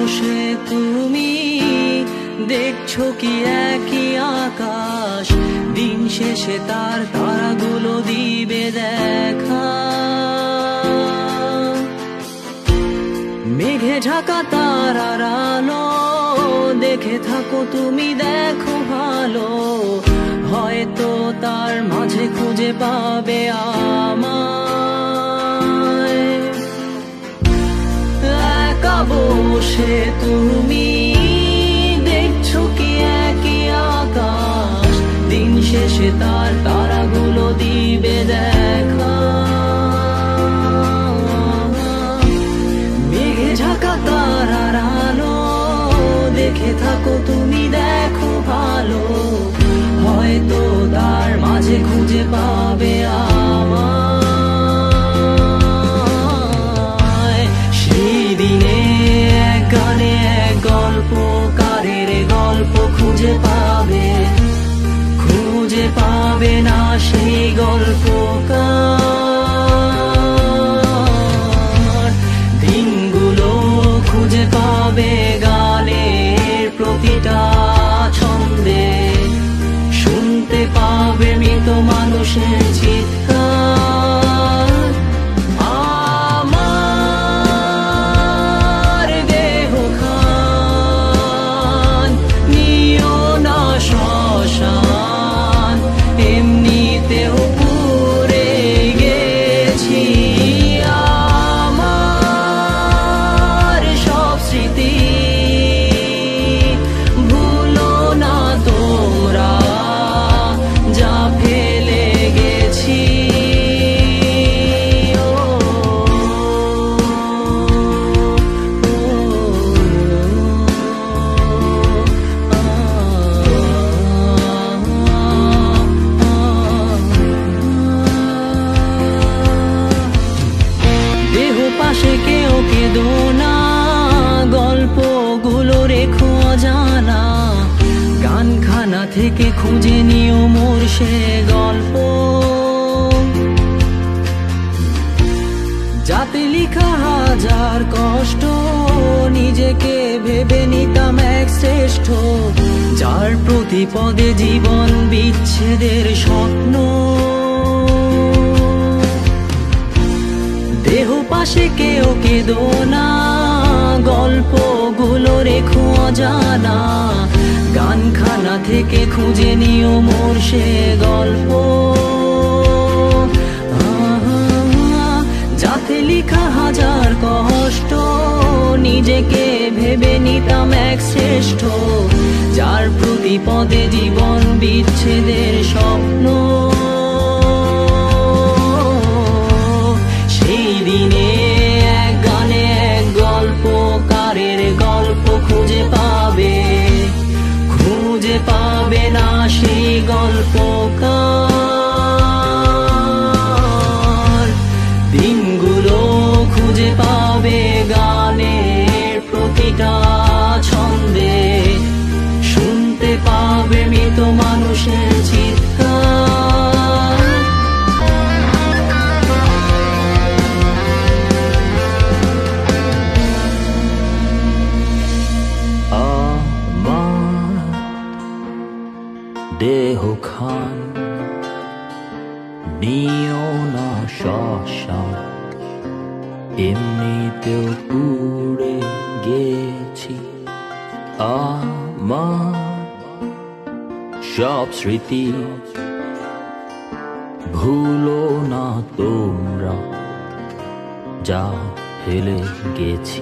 বসে তুমি দেখছো কি একই আকাশ, দিন শেষে তার তারাগুলো দিবে দেখা। মেঘে ঢাকা তারার আলো দেখে থাকো তুমি, দেখো ভালো, হয়তো তার মাঝে খুঁজে পাবে আমায়। একা বসে তুমি দেখছো কি একই আকাশ, দিন শেষে তার তারাগুলো দিবে দেখা। মেঘে ঢাকা তারার আলো দেখে থাকো তুমি, দেখো ভালো, হয়তো তার মাঝে খুঁজে পাবে আমায়। সেই দিনে এক গানে এক গল্পকারের গল্প খুঁজে পাবে, খুঁজে পাবে না সেই গল্পকার। দিনগুলো খুঁজে পাবে গানের প্রতিটা ছন্দে, শুনতে পাবে মৃত মানুষের চিৎকার। আমার দেহ খান নিও না শ্মশান, এমনিতেও পুড়ে গেছি। আমার সব স্মৃতি ভুলো না তোমরা, যা ফেলে গেছি। দেহ পাশে কেউ কেঁদো না, গল্পগুলো রেখো অজানা, গানখানা থেকে খুঁজে নিও মোর সে গল্প, যাতে লিখা হাজার কষ্ট, নিজেকে ভেবে নিতাম এক শ্রেষ্ঠ, যার প্রতি পদে জীবন বিচ্ছেদের স্বপ্ন। দেহ পাশে কেউ কেঁদো না, গল্পগুলো রেখো অজানা, গানখানা থেকে খুঁজে নিও মোর সে গল্প, যাতে লিখা হাজার কষ্ট, নিজেকে ভেবে নিতাম এক শ্রেষ্ঠ, যার প্রতি পদে জীবন বিচ্ছেদের স্বপ্ন। সেই দিনে এক গানে এক গল্পকারের গল্প খুঁজে পাবে, খুঁজে পাবে না সেই গল্পকার। দিনগুলো খুঁজে পাবে গানের প্রতিটা ছন্দে, শুনতে পাবে মৃত মানুষের চিৎকার। আমার দেহ খান নিও না শ্মশান, এমনিতেও পুড়ে গেছি। আমার সব স্মৃতি ভুলো না তোমরা, যা ফেলে গেছি।